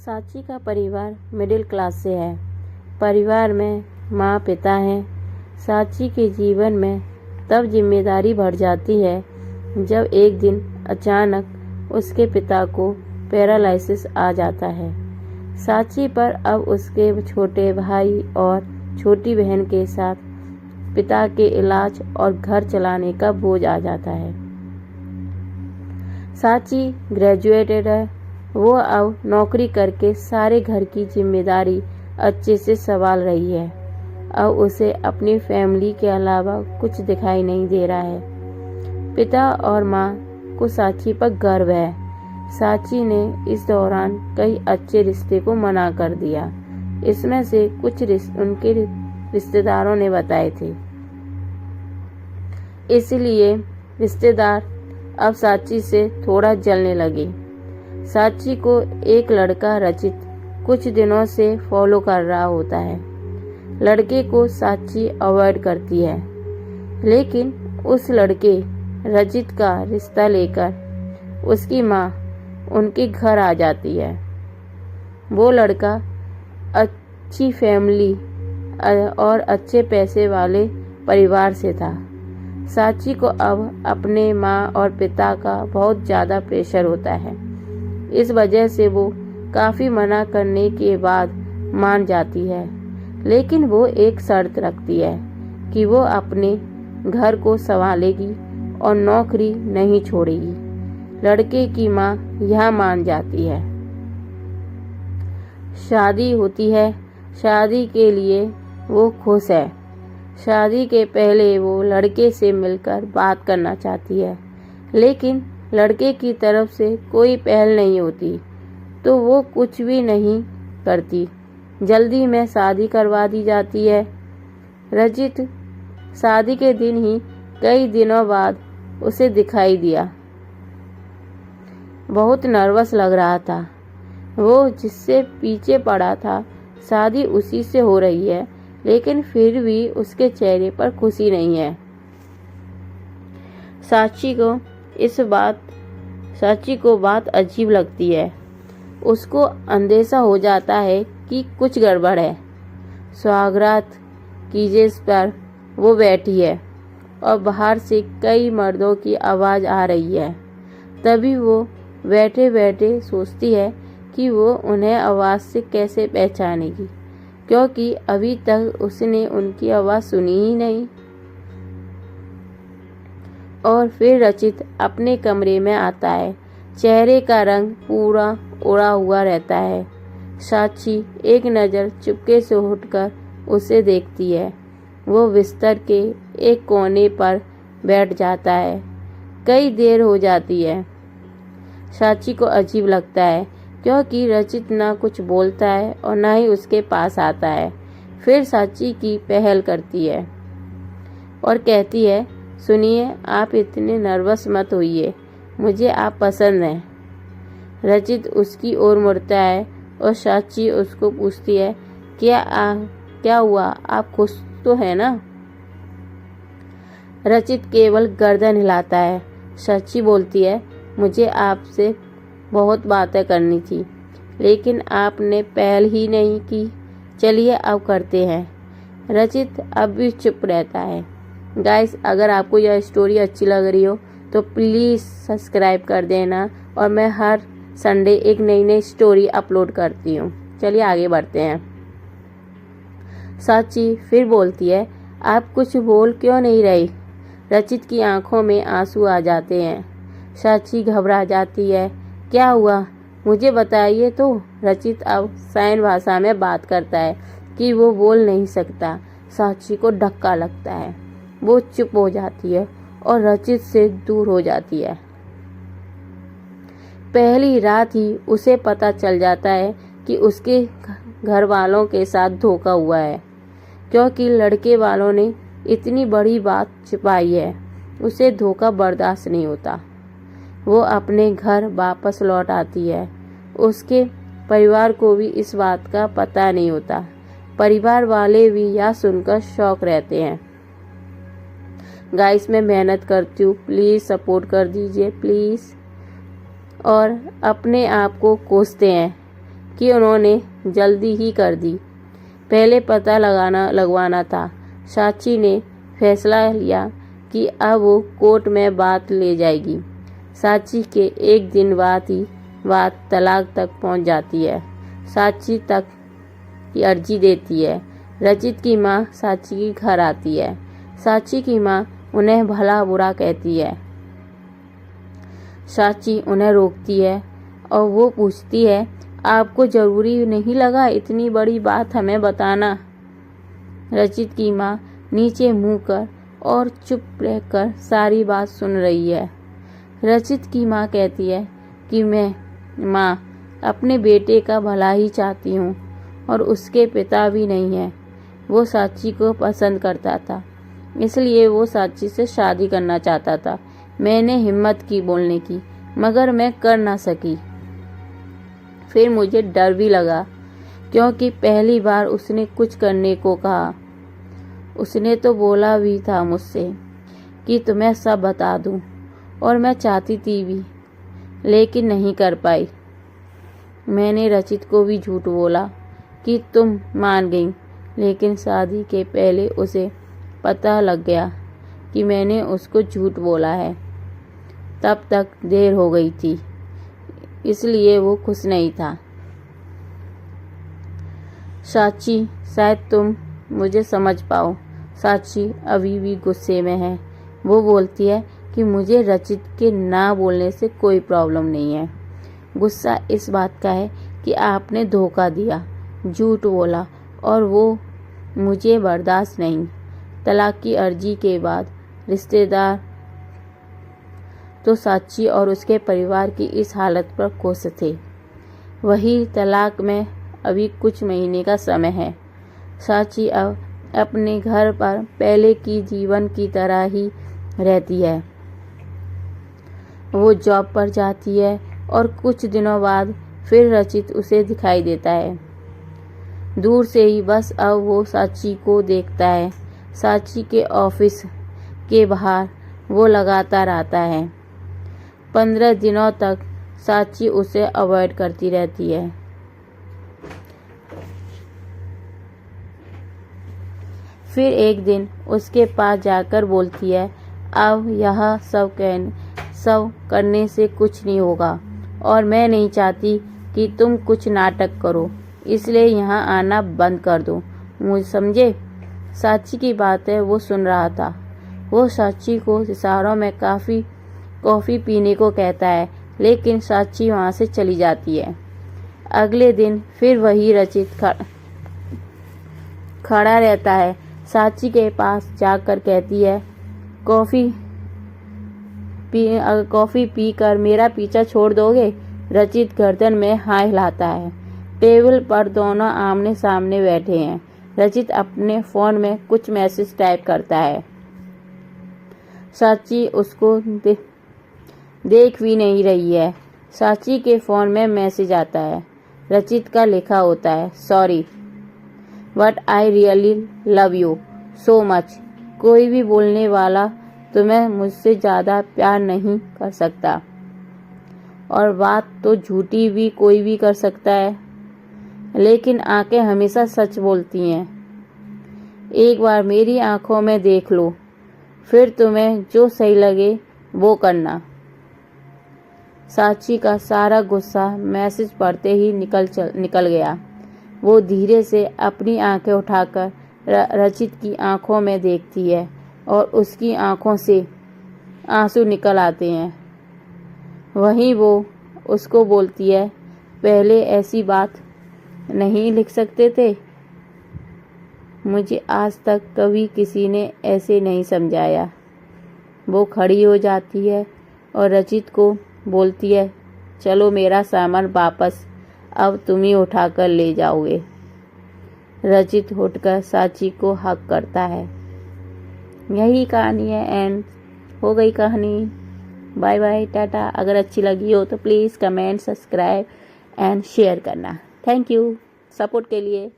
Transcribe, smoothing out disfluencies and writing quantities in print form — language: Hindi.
साची का परिवार मिडिल क्लास से है। परिवार में माँ पिता हैं। साची के जीवन में तब जिम्मेदारी बढ़ जाती है जब एक दिन अचानक उसके पिता को पैरालिसिस आ जाता है। साची पर अब उसके छोटे भाई और छोटी बहन के साथ पिता के इलाज और घर चलाने का बोझ आ जाता है। साची ग्रेजुएटेड है। वो अब नौकरी करके सारे घर की जिम्मेदारी अच्छे से संभाल रही है। अब उसे अपनी फैमिली के अलावा कुछ दिखाई नहीं दे रहा है। पिता और माँ को साची पर गर्व है। साची ने इस दौरान कई अच्छे रिश्ते को मना कर दिया। इसमें से कुछ उनके रिश्तेदारों ने बताए थे। इसलिए रिश्तेदार अब साची से थोड़ा जलने लगे। साची को एक लड़का रचित कुछ दिनों से फॉलो कर रहा होता है। लड़के को साची अवॉइड करती है, लेकिन उस लड़के रचित का रिश्ता लेकर उसकी माँ उनके घर आ जाती है। वो लड़का अच्छी फैमिली और अच्छे पैसे वाले परिवार से था। साची को अब अपने माँ और पिता का बहुत ज़्यादा प्रेशर होता है। इस वजह से वो काफ़ी मना करने के बाद मान जाती है, लेकिन वो एक शर्त रखती है कि वो अपने घर को संभालेगी और नौकरी नहीं छोड़ेगी। लड़के की माँ यह मान जाती है। शादी होती है। शादी के लिए वो खुश है। शादी के पहले वो लड़के से मिलकर बात करना चाहती है, लेकिन लड़के की तरफ से कोई पहल नहीं होती, तो वो कुछ भी नहीं करती। जल्दी में शादी करवा दी जाती है। रचित शादी के दिन ही कई दिनों बाद उसे दिखाई दिया। बहुत नर्वस लग रहा था। वो जिससे पीछे पड़ा था, शादी उसी से हो रही है, लेकिन फिर भी उसके चेहरे पर खुशी नहीं है। साची को बात अजीब लगती है। उसको अंदेशा हो जाता है कि कुछ गड़बड़ है। स्वागत कीजिए पर वो बैठी है और बाहर से कई मर्दों की आवाज़ आ रही है। तभी वो बैठे बैठे सोचती है कि वो उन्हें आवाज़ से कैसे पहचानेगी, क्योंकि अभी तक उसने उनकी आवाज़ सुनी ही नहीं। और फिर रचित अपने कमरे में आता है। चेहरे का रंग पूरा उड़ा हुआ रहता है। साची एक नज़र चुपके से उठकर उसे देखती है। वो बिस्तर के एक कोने पर बैठ जाता है। कई देर हो जाती है। साची को अजीब लगता है, क्योंकि रचित ना कुछ बोलता है और ना ही उसके पास आता है। फिर साची की पहल करती है और कहती है, सुनिए, आप इतने नर्वस मत होइए, मुझे आप पसंद हैं। रचित उसकी ओर मुड़ता है और साची उसको पूछती है, क्या हुआ, आप खुश तो हैं ना? रचित केवल गर्दन हिलाता है। साची बोलती है, मुझे आपसे बहुत बातें करनी थी, लेकिन आपने पहल ही नहीं की। चलिए अब करते हैं। रचित अब भी चुप रहता है। गाइस, अगर आपको यह स्टोरी अच्छी लग रही हो तो प्लीज़ सब्सक्राइब कर देना, और मैं हर संडे एक नई स्टोरी अपलोड करती हूँ। चलिए आगे बढ़ते हैं। साची फिर बोलती है, आप कुछ बोल क्यों नहीं रही? रचित की आंखों में आंसू आ जाते हैं। साची घबरा जाती है। क्या हुआ, मुझे बताइए तो। रचित अब साइन भाषा में बात करता है कि वो बोल नहीं सकता। साची को धक्का लगता है। वो चुप हो जाती है और रचित से दूर हो जाती है। पहली रात ही उसे पता चल जाता है कि उसके घर वालों के साथ धोखा हुआ है, क्योंकि लड़के वालों ने इतनी बड़ी बात छिपाई है। उसे धोखा बर्दाश्त नहीं होता। वो अपने घर वापस लौट आती है। उसके परिवार को भी इस बात का पता नहीं होता। परिवार वाले भी यह सुनकर शॉक रहते हैं। गाइस, मैं मेहनत करती हूँ, प्लीज़ सपोर्ट कर दीजिए प्लीज़। और अपने आप को कोसते हैं कि उन्होंने जल्दी ही कर दी। पहले पता लगवाना था। साची ने फैसला लिया कि अब वो कोर्ट में बात ले जाएगी। साची के एक दिन बाद ही बात तलाक तक पहुंच जाती है। साची तक की अर्जी देती है। रचित की माँ साची के घर आती है। साची की माँ उन्हें भला बुरा कहती है। साची उन्हें रोकती है और वो पूछती है, आपको जरूरी नहीं लगा इतनी बड़ी बात हमें बताना? रचित की माँ नीचे मुँह कर और चुप रहकर सारी बात सुन रही है। रचित की माँ कहती है कि मैं माँ अपने बेटे का भला ही चाहती हूँ और उसके पिता भी नहीं है। वो साची को पसंद करता था, इसलिए वो साची से शादी करना चाहता था। मैंने हिम्मत की बोलने की, मगर मैं कर ना सकी। फिर मुझे डर भी लगा, क्योंकि पहली बार उसने कुछ करने को कहा। उसने तो बोला भी था मुझसे कि तुम्हें सब बता दूं, और मैं चाहती थी भी, लेकिन नहीं कर पाई। मैंने रचित को भी झूठ बोला कि तुम मान गई, लेकिन शादी के पहले उसे पता लग गया कि मैंने उसको झूठ बोला है। तब तक देर हो गई थी, इसलिए वो खुश नहीं था। साची, शायद तुम मुझे समझ पाओ। साची अभी भी गुस्से में है। वो बोलती है कि मुझे रचित के ना बोलने से कोई प्रॉब्लम नहीं है। गुस्सा इस बात का है कि आपने धोखा दिया, झूठ बोला, और वो मुझे बर्दाश्त नहीं। तलाक की अर्जी के बाद रिश्तेदार तो साची और उसके परिवार की इस हालत पर खुश थे। वही तलाक में अभी कुछ महीने का समय है। साची अब अपने घर पर पहले की जीवन की तरह ही रहती है। वो जॉब पर जाती है और कुछ दिनों बाद फिर रचित उसे दिखाई देता है। दूर से ही बस अब वो साची को देखता है। साची के ऑफिस के बाहर वो लगातार आता है। 15 दिनों तक साची उसे अवॉइड करती रहती है। फिर एक दिन उसके पास जाकर बोलती है, अब यह सब करने से कुछ नहीं होगा, और मैं नहीं चाहती कि तुम कुछ नाटक करो, इसलिए यहाँ आना बंद कर दो, मुझे समझे? साची की बातें वो सुन रहा था। वो साची को इशारों में कॉफ़ी पीने को कहता है, लेकिन साची वहाँ से चली जाती है। अगले दिन फिर वही रचित खड़ा रहता है। साची के पास जाकर कहती है, कॉफ़ी पीकर मेरा पीछा छोड़ दोगे? रचित गर्दन में हाँ हिलाता है। टेबल पर दोनों आमने सामने बैठे हैं। रचित अपने फ़ोन में कुछ मैसेज टाइप करता है। साची उसको देख भी नहीं रही है। साची के फ़ोन में मैसेज आता है। रचित का लिखा होता है, sorry but I really love you so much. कोई भी बोलने वाला तुम्हें मुझसे ज़्यादा प्यार नहीं कर सकता, और बात तो झूठी भी कोई भी कर सकता है, लेकिन आंखें हमेशा सच बोलती हैं। एक बार मेरी आंखों में देख लो, फिर तुम्हें जो सही लगे वो करना। साची का सारा गुस्सा मैसेज पढ़ते ही निकल गया। वो धीरे से अपनी आंखें उठाकर रचित की आंखों में देखती है और उसकी आंखों से आंसू निकल आते हैं। वहीं वो उसको बोलती है, पहले ऐसी बात नहीं लिख सकते थे? मुझे आज तक कभी किसी ने ऐसे नहीं समझाया। वो खड़ी हो जाती है और रचित को बोलती है, चलो मेरा सामान वापस अब तुम ही उठाकर ले जाओगे। रचित उठकर साची को हक करता है। यही कहानी है, एंड हो गई कहानी। बाय बाय, टाटा। अगर अच्छी लगी हो तो please comment, subscribe and share करना। थैंक यू सपोर्ट के लिए।